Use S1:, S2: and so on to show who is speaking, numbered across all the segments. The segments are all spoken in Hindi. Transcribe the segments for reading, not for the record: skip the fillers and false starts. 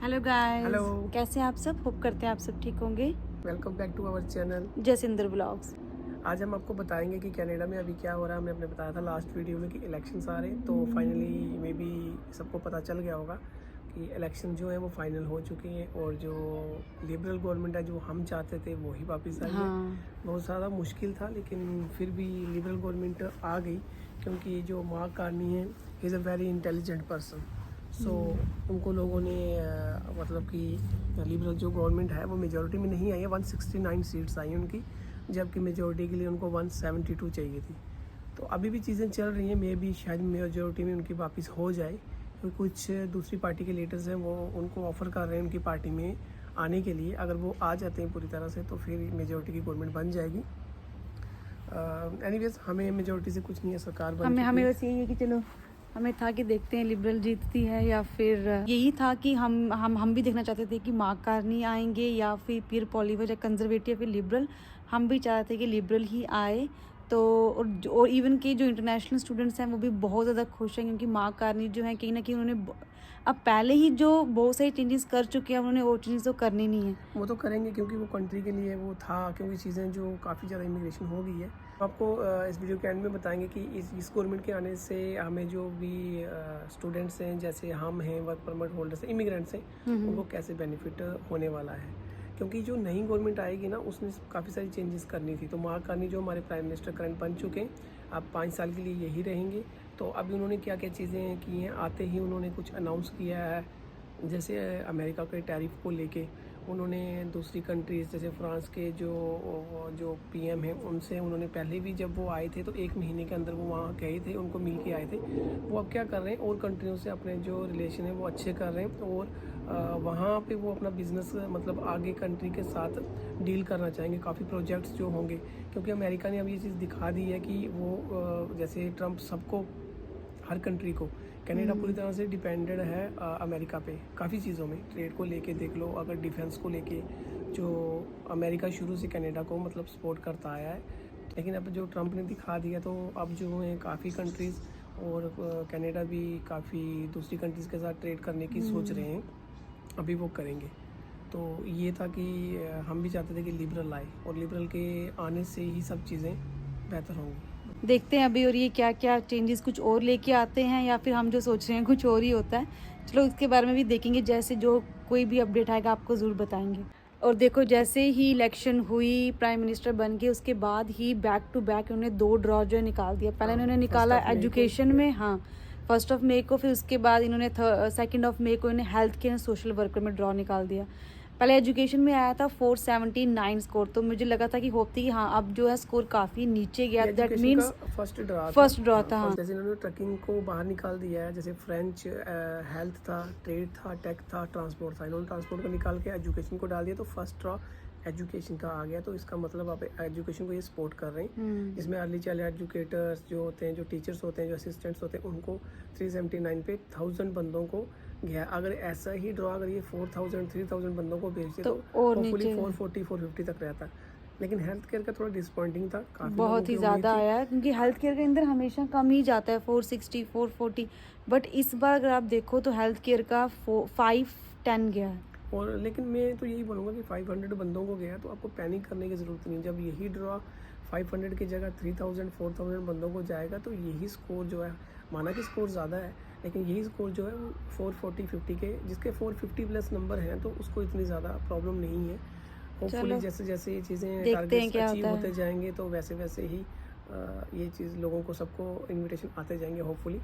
S1: हेलो गाइस,
S2: हेलो,
S1: कैसे हैं आप सब? होप करते हैं आप सब ठीक होंगे।
S2: Welcome back to our channel.
S1: Jasinder blogs.
S2: आज हम आपको बताएंगे कि कनाडा में अभी क्या हो रहा है। हमने अपने बताया था लास्ट वीडियो में कि इलेक्शंस आ रहे हैं, तो फाइनली मे बी सबको पता चल गया होगा कि इलेक्शन जो है वो फाइनल हो चुके हैं और जो लिबरल गवर्नमेंट है जो हम चाहते थे वो ही वापस आई है। बहुत ज़्यादा मुश्किल था लेकिन फिर भी लिबरल गवर्नमेंट आ गई, क्योंकि जो मार्क कार्नी है is a very intelligent person. So उनको लोगों ने मतलब कि लिबरल जो गवर्नमेंट है वो मेजॉरिटी में नहीं आई है। 169 सीट्स आई हैं उनकी, जबकि मेजॉरिटी के लिए उनको 172 चाहिए थी। तो अभी भी चीज़ें चल रही हैं, मे भी शायद मेजॉरिटी में उनकी वापस हो जाए, क्योंकि कुछ दूसरी पार्टी के लीडर्स हैं वो उनको ऑफ़र कर रहे हैं उनकी पार्टी में आने के लिए। अगर वो आ जाते हैं पूरी तरह से तो फिर मेजॉरिटी की गवर्नमेंट बन जाएगी। एनीवेज हमें मेजॉरिटी से कुछ नहीं है, सरकार बन
S1: हमें बस यही है कि चलो हमें था कि देखते हैं लिबरल जीतती है या फिर यही था कि हम भी देखना चाहते थे कि मार्क कार्नी आएंगे या फिर पीयर पॉलिवर या कंजर्वेटिव या फिर लिबरल। हम भी चाहते थे कि लिबरल ही आए। तो और इवन के जो इंटरनेशनल स्टूडेंट्स हैं वो भी बहुत ज़्यादा खुश हैं, क्योंकि मार्क कार्नी जो है कहीं ना कहीं उन्होंने अब पहले ही जो बहुत सारी चेंजेस कर चुके हैं, उन्होंने वो चेंजेस तो करनी नहीं है।
S2: वो तो करेंगे क्योंकि वो कंट्री के लिए वो था, क्योंकि चीज़ें जो काफ़ी ज़्यादा इमिग्रेशन हो गई है। आपको इस वीडियो के एंड में बताएंगे कि इस गवर्नमेंट के आने से हमें जो भी स्टूडेंट्स हैं, जैसे हम हैं, वर्क परमिट होल्डर्स हैं, इमिग्रेंट्स हैं, उनको कैसे बेनिफिट होने वाला है। क्योंकि जो नई गवर्नमेंट आएगी ना, उसने काफ़ी सारी चेंजेस करनी थी। तो मार्क कार्नी जो हमारे प्राइम मिनिस्टर करंट बन चुके हैं, अब 5 साल के लिए यही रहेंगे। तो अभी उन्होंने क्या क्या चीज़ें की हैं, आते ही उन्होंने कुछ अनाउंस किया है। जैसे अमेरिका के टैरिफ को लेके उन्होंने दूसरी कंट्रीज़ जैसे फ्रांस के जो पीएम हैं उनसे उन्होंने पहले भी जब वो आए थे तो 1 महीने के अंदर वो वहाँ गए थे, उनको मिल के आए थे। वो अब क्या कर रहे हैं, और कंट्रियों से अपने जो रिलेशन है वो अच्छे कर रहे हैं और वहाँ पे वो अपना बिज़नेस मतलब आगे कंट्री के साथ डील करना चाहेंगे। काफ़ी प्रोजेक्ट्स जो होंगे, क्योंकि अमेरिका ने अब ये चीज़ दिखा दी है कि वो जैसे ट्रंप सबको हर कंट्री को, कनाडा पूरी तरह से डिपेंडेड है अमेरिका पे काफ़ी चीज़ों में। ट्रेड को लेके देख लो, अगर डिफेंस को लेके जो अमेरिका शुरू से कनाडा को मतलब सपोर्ट करता आया है, लेकिन अब जो ट्रंप ने दिखा दिया तो अब जो है काफ़ी कंट्रीज़ और कनाडा भी काफ़ी दूसरी कंट्रीज़ के साथ ट्रेड करने की सोच रहे हैं, अभी वो करेंगे। तो ये था कि हम भी चाहते थे कि लिबरल आए और लिबरल के आने से ही सब चीज़ें बेहतर होंगी।
S1: देखते हैं अभी और ये क्या क्या चेंजेस कुछ और लेके आते हैं या फिर हम जो सोच रहे हैं कुछ और ही होता है। चलो उसके बारे में भी देखेंगे, जैसे जो कोई भी अपडेट आएगा आपको ज़रूर बताएंगे। और देखो जैसे ही इलेक्शन हुई, प्राइम मिनिस्टर बन के उसके बाद ही बैक टू बैक उन्होंने 2 ड्रॉ जो है निकाल दिया। पहले इन्होंने निकाला एजुकेशन में, हाँ 1 मई को, फिर उसके बाद इन्होंने 2 मई को इन्हें health care and social worker में ड्रॉ निकाल दिया। पहले एजुकेशन में आया था 479 स्कोर, तो मुझे लगा था कि होप थी कि हाँ अब जो है स्कोर काफ़ी नीचे गया। दैट मीन्स
S2: फर्स्ट ड्रॉ था। हाँ। जैसे इन्होंने ट्रकिंग को बाहर निकाल दिया है, जैसे फ्रेंच हेल्थ था, ट्रेड था, टेक था, ट्रांसपोर्ट था, इन्होंने ट्रांसपोर्ट को निकाल के एजुकेशन को डाल दिया। तो फर्स्ट ड्रॉ एजुकेशन का आ गया, तो इसका मतलब आप एजुकेशन को ये सपोर्ट कर रहे हैं। इसमें अर्ली चाइल्ड एजुकेटर्स जो होते हैं, जो टीचर्स होते हैं, जो असिस्टेंट्स होते हैं, उनको 379 पे 1000 बंदों को गया। अगर ऐसा ही ड्रॉ अगर ये 4000 3000 बंदों को भेजते तो होपफुली 440 450 तक रहता। लेकिन हेल्थ केयर का थोड़ा डिसअपॉइंटिंग था, काफ़ी
S1: बहुत ही ज़्यादा आया है, क्योंकि हेल्थ केयर के अंदर हमेशा कम ही जाता है 460 440, बट इस बार अगर आप देखो तो हेल्थ केयर का 510 गया है।
S2: और लेकिन मैं तो यही बोलूँगा कि 500 बंदों को गया तो आपको पैनिक करने की ज़रूरत नहीं। जब यही ड्रॉ 500 की जगह 3000 4000 बंदों को जाएगा तो यही स्कोर जो है, माना कि स्कोर ज़्यादा है, लेकिन यही स्कोर जो है वो 440 50 के, जिसके 450 प्लस नंबर हैं, तो उसको इतनी ज़्यादा प्रॉब्लम नहीं है। होपफुली जैसे जैसे ये चीज़ें टारगेट्स अचीव होते जाएंगे तो वैसे वैसे ही ये चीज़ लोगों को सबको इन्विटेशन आते जाएंगे होपफुली।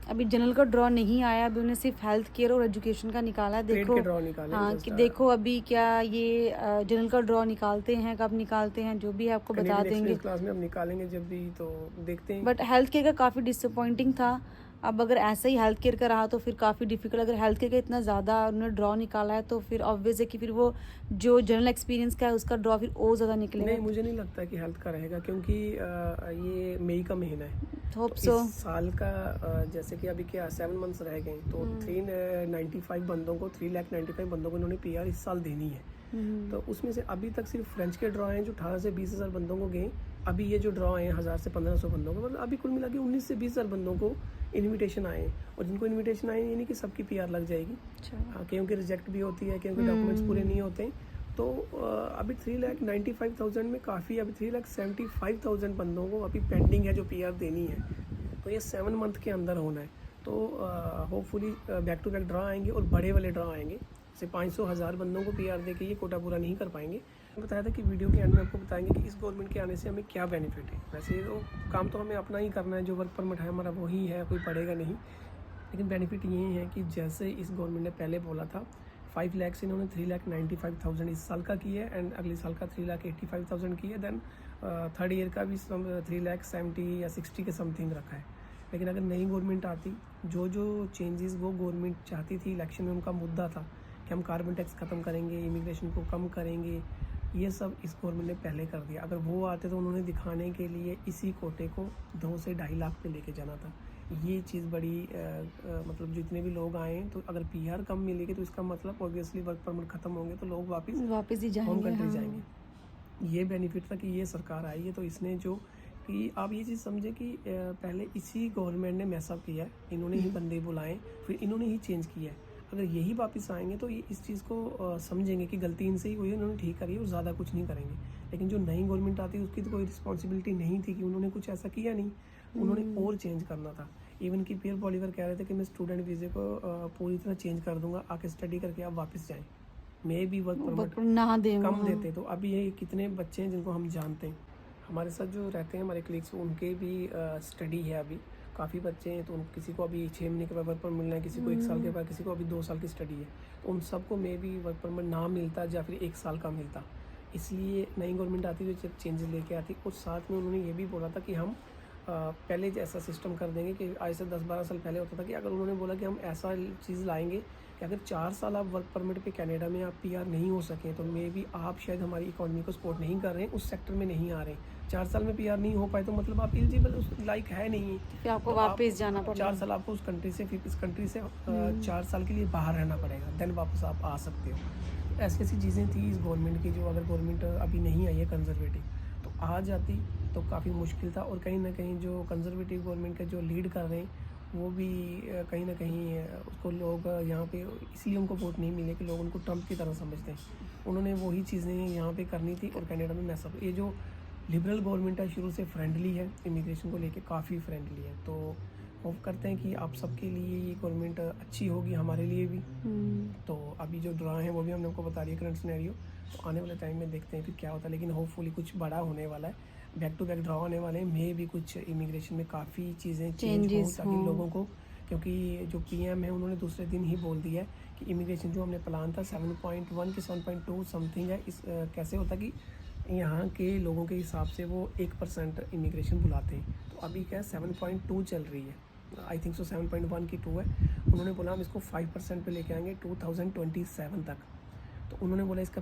S1: अभी जनरल का ड्रॉ नहीं आया, अभी उन्हें सिर्फ हेल्थ केयर और एजुकेशन का निकाला है। देखो
S2: ड्रॉ निकाले,
S1: हाँ कि देखो अभी क्या ये जनरल का ड्रॉ निकालते हैं, कब निकालते हैं जो भी आपको बता देंगे।
S2: क्लास में अब निकालेंगे जब भी, तो देखते हैं।
S1: बट हेल्थ केयर का काफ़ी डिसअपॉइंटिंग था। अब अगर ऐसा ही हेल्थ केयर का रहा तो फिर काफ़ी डिफिकल्ट। अगर हेल्थ केयर का इतना ज़्यादा उन्होंने ड्रॉ निकाला है तो फिर ऑब्वियस है कि फिर वो जो जनरल एक्सपीरियंस का है उसका ड्रॉ फिर और ज़्यादा निकलेगा।
S2: नहीं, मुझे नहीं लगता कि हेल्थ का रहेगा, क्योंकि ये मई का महीना है।
S1: Hope so.
S2: इस साल का जैसे कि अभी क्या 7 मंथ्स रह गए, तो 395 बंदों को 395 बंदों को इन्होंने PR इस साल देनी है। तो उसमें से अभी तक सिर्फ फ्रेंच के ड्रॉ हैं जो 18 से 20 हज़ार बंदों को गए। अभी ये जो ड्रॉ हैं 1000 से 1500 बंदों को, मतलब अभी कुल मिला के 19 से 20 हज़ार बंदों को इनविटेशन आए, और जिनको इनविटेशन आए ये नहीं कि सबकी PR लग जाएगी।
S1: अच्छा।
S2: हाँ, क्योंकि रिजेक्ट भी होती है, क्योंकि डॉक्यूमेंट्स पूरे नहीं होते हैं। तो अभी 3,95,000 में काफ़ी, अभी 3,75,000 बंदों को अभी पेंडिंग है जो PR देनी है। तो ये 7 मंथ के अंदर होना है। तो hopefully back to back draw आएंगे और बड़े वाले ड्रा आएंगे। जैसे 500,000 बंदों को PR दे के ये कोटा पूरा नहीं कर पाएंगे। मैंने बताया था कि वीडियो के एंड में आपको बताएंगे कि इस गवर्नमेंट के आने से हमें क्या बेनिफिट है। वैसे तो काम तो हमें अपना ही करना है, जो वर्क परमिट है हमारा वही है, कोई पड़ेगा नहीं। लेकिन बेनिफिट ये है कि जैसे इस गवर्नमेंट ने पहले बोला था 5 लाख से इन्होंने 3,95,000 इस साल का किया है, एंड अगले साल का 3,85,000 किया है। देन थर्ड ईयर का भी 3,70,000 या 60 के समथिंग रखा है। लेकिन अगर नई गवर्नमेंट आती, जो चेंजेस वो गवर्नमेंट चाहती थी, इलेक्शन में उनका मुद्दा था कि हम कार्बन टैक्स ख़त्म करेंगे, इमिग्रेशन को कम करेंगे, ये सब इस गवर्नमेंट ने पहले कर दिया। अगर वो आते तो उन्होंने दिखाने के लिए इसी कोटे को 2 से 2.5 लाख पे लेके जाना था। ये चीज़ बड़ी मतलब जितने भी लोग आए तो अगर PR कम मिलेगी तो इसका मतलब ऑब्वियसली वर्क परमिट ख़त्म होंगे तो लोग वापस
S1: ही जाएंगे,
S2: होम कंट्री
S1: हाँ।
S2: जाएंगे। ये बेनिफिट था कि ये सरकार आई है, तो इसने जो कि आप ये चीज़ समझे कि पहले इसी गवर्नमेंट ने मैसअप किया है, इन्होंने ही बंदे बुलाए, फिर इन्होंने ही चेंज किया है। अगर यही वापस आएंगे तो ये इस चीज़ को समझेंगे कि गलती इनसे ही हुई है, उन्होंने ठीक करी है और ज़्यादा कुछ नहीं करेंगे। लेकिन जो नई गवर्नमेंट आती है उसकी तो कोई रिस्पॉन्सिबिलिटी नहीं थी कि उन्होंने कुछ ऐसा किया नहीं, उन्होंने और चेंज करना था। इवन कि पीयर पॉलीवर कह रहे थे कि मैं स्टूडेंट वीज़े को पूरी तरह चेंज कर दूंगा, आके स्टडी करके आप वापस जाएँ। मैं भी वर्क परमिट
S1: ना दे
S2: कम देते। तो अभी ये कितने बच्चे हैं जिनको हम जानते हैं, हमारे साथ जो रहते हैं हमारे कलीग्स, उनके भी स्टडी है अभी, काफ़ी बच्चे हैं। तो किसी को अभी 6 महीने के बाद वर्क परमिट मिलना है, किसी को 1 साल के बाद, किसी को अभी 2 साल की स्टडी है। तो उन सबको मे भी वर्क परमिट ना मिलता या फिर 1 साल का मिलता। इसलिए नई गवर्नमेंट आती तो चेंजेस लेके आती। और साथ में उन्होंने ये भी बोला था कि हम पहले ऐसा सिस्टम कर देंगे कि आज से 10-12 साल पहले होता था कि अगर उन्होंने बोला कि हम ऐसा चीज़ लाएंगे कि अगर 4 साल आप वर्क परमिट पे कनाडा में आप PR नहीं हो सकें तो मे भी आप शायद हमारी इकोनॉमी को सपोर्ट नहीं कर रहे हैं, उस सेक्टर में नहीं आ रहे हैं। 4 साल में PR नहीं हो पाए तो मतलब आप एलिजिबल उस लाइक है नहीं,
S1: फिर आपको
S2: तो
S1: वापस जाना पड़ेगा।
S2: 4 साल आपको उस कंट्री से, फिर इस कंट्री से 4 साल के लिए बाहर रहना पड़ेगा, देन वापस आप आ सकते हो। ऐसी ऐसी चीज़ें थी इस गवर्नमेंट की, जो अगर गवर्नमेंट अभी नहीं आई है कंजर्वेटिव, तो आ जाती तो काफ़ी मुश्किल था। और कहीं ना कहीं जो कंजर्वेटिव गवर्नमेंट के जो लीड कर रहे हैं वो भी कहीं ना कहीं उसको लोग यहाँ पे इसलिए उनको वोट नहीं मिले कि लोग उनको ट्रम्प की तरह समझते हैं। उन्होंने वही चीज़ें यहाँ पे करनी थी और कनाडा में मैसअप। ये जो लिबरल गवर्नमेंट है शुरू से फ्रेंडली है, इमिग्रेशन को लेके काफ़ी फ्रेंडली है। तो होप करते हैं कि आप सबके लिए ये गवर्नमेंट अच्छी होगी, हमारे लिए भी। तो अभी जो ड्रा है वो भी हमने आपको बता दिया करंट सिनेरियो। तो आने वाले टाइम में देखते हैं फिर क्या होता है, लेकिन होपफुली कुछ बड़ा होने वाला है, बैक टू बैक ड्रा होने वाले हैं। मे भी कुछ इमिग्रेशन में काफ़ी चीज़ें चेंज हो ताकि लोगों को, क्योंकि जो PM है उन्होंने दूसरे दिन ही बोल दिया है कि इमिग्रेशन जो हमने प्लान था 7.1 के 7.2 समथिंग है। इस कैसे होता कि यहाँ के लोगों के हिसाब से वो 1% इमिग्रेशन बुलाते हैं, तो अभी क्या 7.2 चल रही है, आई थिंक सो 7.1 की 2 है। उन्होंने बोला हम इसको 5% पे लेके आएंगे 2027 तक। तो उन्होंने बोला इसका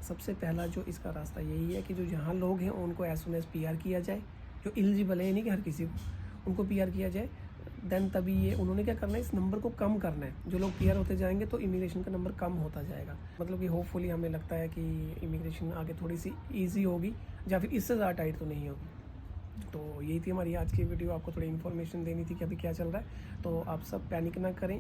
S2: सबसे पहला जो इसका रास्ता यही है कि जो यहाँ लोग हैं उनको एज सुन एज PR किया जाए, जो एलिजिबल है, नहीं कि हर किसी को उनको PR किया जाए। देन तभी ये उन्होंने क्या करना है, इस नंबर को कम करना है। जो लोग PR होते जाएंगे तो इमिग्रेशन का नंबर कम होता जाएगा। मतलब कि होपफुली हमें लगता है कि इमिग्रेशन आगे थोड़ी सी ईजी होगी या फिर इससे ज़्यादा टाइट तो नहीं होगी। तो यही थी हमारी आज की वीडियो, आपको थोड़ी इन्फॉर्मेशन देनी थी कि अभी क्या चल रहा है। तो आप सब पैनिक ना करें,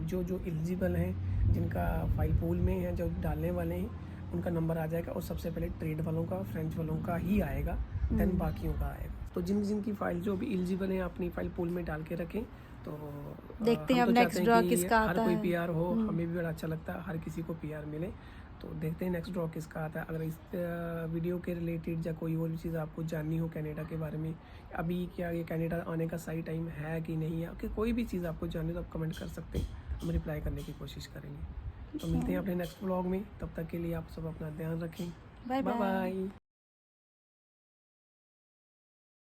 S2: जो एलिजिबल हैं, जिनका फाइल पूल में है, जो डालने वाले हैं उनका नंबर आ जाएगा। और सबसे पहले ट्रेड वालों का, फ्रेंच वालों का ही आएगा, देन बाकियों का आएगा। तो जिनकी फाइल जो भी एलिजिबल है अपनी फाइल पूल में डाल के रखें। तो
S1: देखते हैं अब नेक्स्ट ड्रॉ किसका आता है।
S2: हर कोई PR हो, हमें भी बड़ा अच्छा लगता है हर किसी को PR मिले। तो देखते हैं नेक्स्ट ड्रॉ किसका आता है। अगर इस वीडियो के रिलेटेड या कोई और भी चीज़ आपको जाननी हो कनाडा के बारे में, अभी क्या ये कनाडा आने का सही टाइम है कि नहीं है, कि कोई भी चीज़ आपको जाननी हो तो आप कमेंट कर सकते हैं, हम रिप्लाई करने की कोशिश करेंगे। तो मिलते हैं अपने नेक्स्ट व्लॉग में, तब तक के लिए आप सब अपना ध्यान रखें।
S1: Bye
S2: bye.